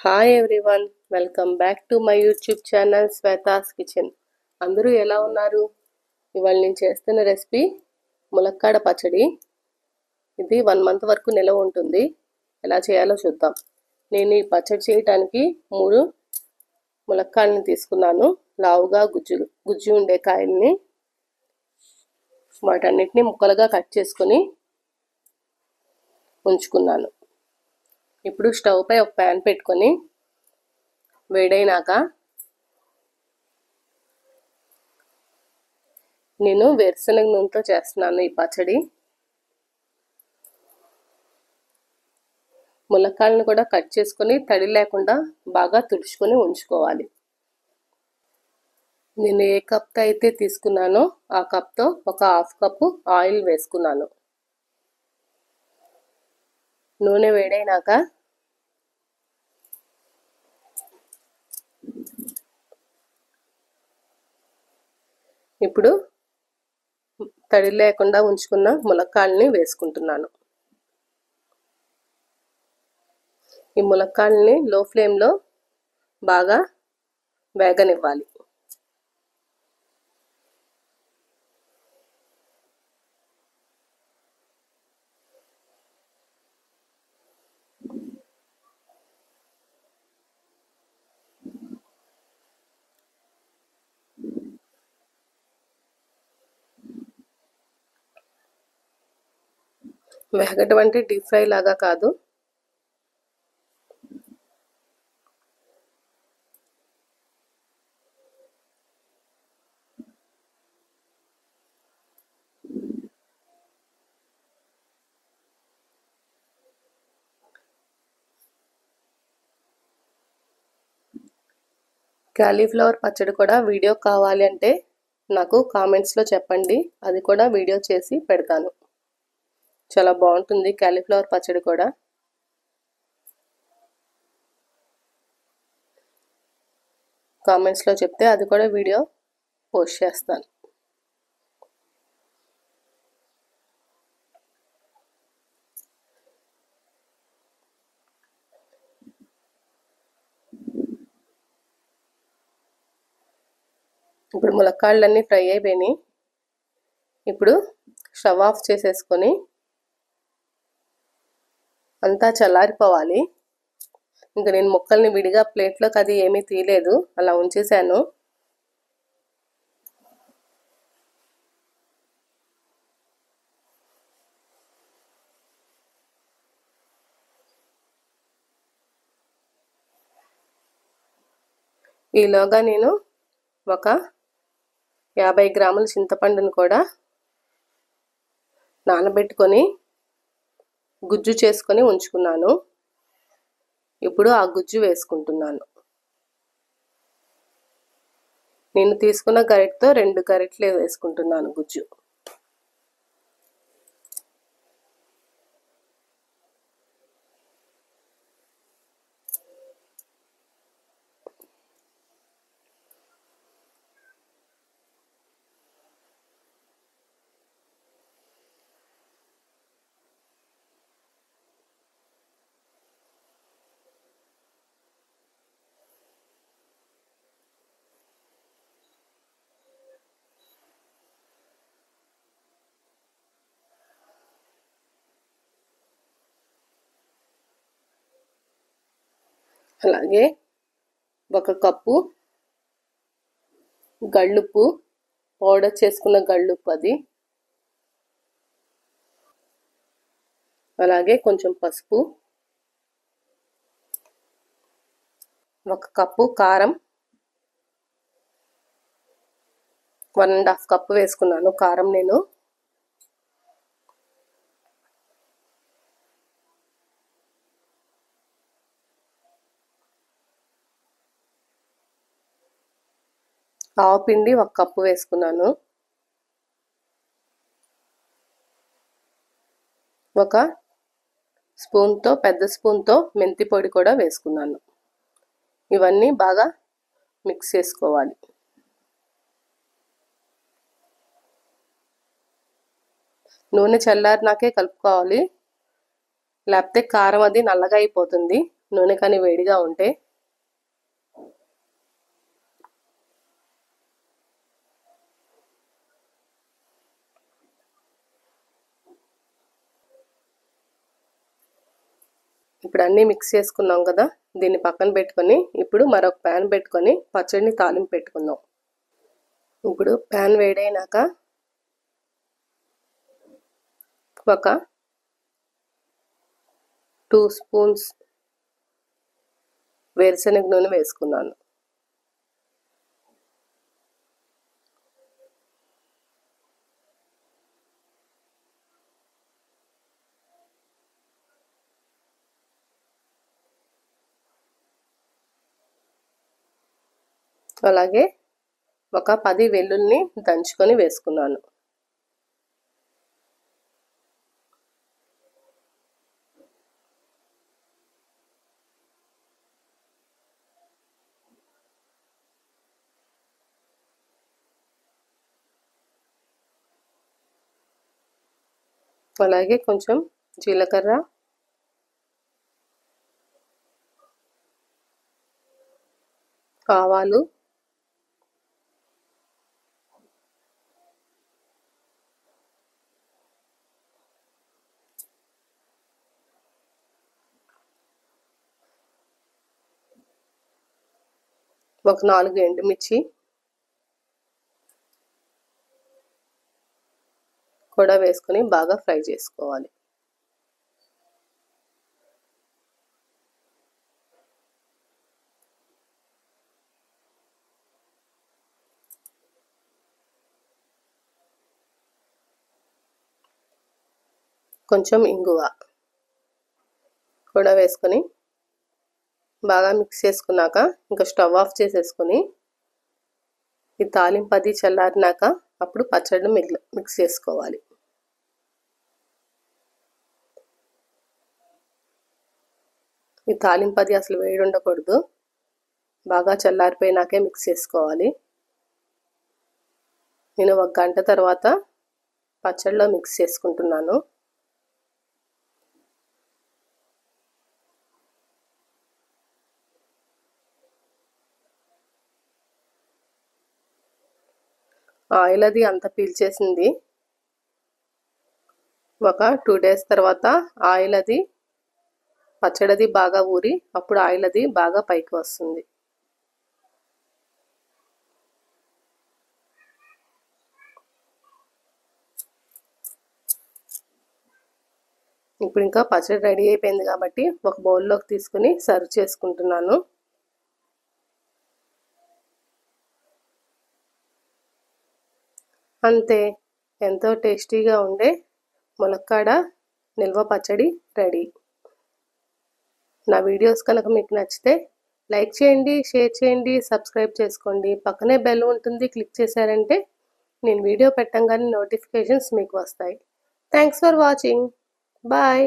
Hi everyone, welcome back to my YouTube channel Shweta's kitchen. అందరూ ఎలా ఉన్నారు? ఇవాళ నేను చేస్తున్న రెసిపీ ములక్కాడ పచ్చడి. ఇది 1 మంత్ వరకు నిలవ ఉంటుంది. ఎలా చేయాలో చూద్దాం. నేను ఈ పచ్చడి చేయడానికి 3 ములక్కాడని తీసుకున్నాను. లావుగా గుజ్జు ఉండే కాయల్ని వాటన్నిటిని ముక్కలుగా కట్ చేసుకొని ఉంచుకున్నాను. ఇప్పుడు స్టవ్ పై ఒక ప్యాన్ పెట్టుకొని వేడైనాక నేను వేరుశనగ నూనెతో చేస్తున్నాను ఈ పచ్చడి. ములక్కాడలను కూడా కట్ చేసుకొని తడి లేకుండా బాగా తుడుచుకొని ఉంచుకోవాలి. నేను ఏ కప్తో అయితే తీసుకున్నానో ఆ కప్తో ఒక 1/2 కప్పు ఆయిల్ వేసుకున్నాను. నూనె వేడైనాక ఇప్పుడు తడి లేకుండా ఉంచుకున్న ములక్కాడల్ని వేసుకుంటున్నాను. ఈ ములక్కాడల్ని లో ఫ్లేమ్లో బాగా వేగనివ్వాలి. వేగటం అంటే డీప్ ఫ్రై లాగా కాదు, క్యాలీఫ్లవర్ పచ్చడి కూడా వీడియో కావాలి అంటే నాకు కామెంట్స్లో చెప్పండి, అది కూడా వీడియో చేసి పెడతాను. చాలా బాగుంటుంది క్యాలీఫ్లవర్ పచ్చడి కూడా. కామెంట్స్లో చెప్తే అది కూడా వీడియో పోస్ట్ చేస్తాను. ఇప్పుడు ములక్కాడలన్నీ ఫ్రై అయిపోయినాయి. ఇప్పుడు స్టవ్ ఆఫ్ చేసేసుకొని అంతా చల్లారిపోవాలి. ఇంకా నేను ముక్కల్ని విడిగా ప్లేట్లోకి అది ఏమీ తీయలేదు, అలా ఉంచేసాను. ఈలోగా నేను ఒక 50 గ్రాముల చింతపండును కూడా నానబెట్టుకొని గుజ్జు చేసుకొని ఉంచుకున్నాను. ఇప్పుడు ఆ గుజ్జు వేసుకుంటున్నాను. నేను తీసుకున్న గరిటెతో 2 గరిటెలు వేసుకుంటున్నాను గుజ్జు. అలాగే 1 కప్పు గళ్ళుప్పు, పౌడర్ చేసుకున్న గళ్ళుప్పు అది. అలాగే కొంచెం పసుపు, 1 కప్పు కారం, 1.5 కప్పు వేసుకున్నాను కారం నేను. ఆవపిండి 1 కప్పు వేసుకున్నాను. 1 స్పూన్తో, పెద్ద స్పూన్తో మెంతి పొడి కూడా వేసుకున్నాను. ఇవన్నీ బాగా మిక్స్ చేసుకోవాలి. నూనె చల్లారినాకే కలుపుకోవాలి, లేకపోతే కారం అది నల్లగా అయిపోతుంది. నూనె కానీ వేడిగా ఉంటే ఇప్పుడు అన్నీ మిక్స్ చేసుకున్నాం కదా, దీన్ని పక్కన పెట్టుకొని ఇప్పుడు మరొక ప్యాన్ పెట్టుకొని పచ్చడిని తాలింపు పెట్టుకుందాం. ఇప్పుడు ప్యాన్ వేడైనాక ఒక 2 స్పూన్స్ వేరుశనగ నూనె వేసుకున్నాను. అలాగే ఒక 10 వెల్లుల్లిని దంచుకొని వేసుకున్నాను. అలాగే కొంచెం జీలకర్ర, ఆవాలు, ఒక 4 ఎండుమిర్చి కూడా వేసుకొని బాగా ఫ్రై చేసుకోవాలి. కొంచెం ఇంగువ కూడా వేసుకొని బాగా మిక్స్ చేసుకున్నాక ఇంకా స్టవ్ ఆఫ్ చేసేసుకొని ఈ తాలింపు అది చల్లారినాక అప్పుడు పచ్చడిని మిక్స్ చేసుకోవాలి. ఈ తాలింపు అది అసలు వేడి ఉండకూడదు, బాగా చల్లారిపోయినాకే మిక్స్ చేసుకోవాలి. నేను 1 గంట తర్వాత పచ్చడిలో మిక్స్ చేసుకుంటున్నాను. ఆయిల్ అది అంతా పీల్చేసింది. ఒక 2 డేస్ తర్వాత ఆయిల్ అది పచ్చడి బాగా ఊరి అప్పుడు ఆయిల్ అది బాగా పైకి వస్తుంది. ఇప్పుడు ఇంకా పచ్చడి రెడీ అయిపోయింది కాబట్టి ఒక బౌల్లోకి తీసుకుని సర్వ్ చేసుకుంటున్నాను. అంతే, ఎంతో టేస్టీగా ఉండే ములక్కాడ నిల్వ పచ్చడి రెడీ. నా వీడియోస్ కనుక మీకు నచ్చితే లైక్ చేయండి, షేర్ చేయండి, సబ్స్క్రైబ్ చేసుకోండి. పక్కనే బెల్ ఉంటుంది, క్లిక్ చేశారంటే నేను వీడియో పెట్టంగానే నోటిఫికేషన్స్ మీకు వస్తాయి. Thanks for watching. బాయ్.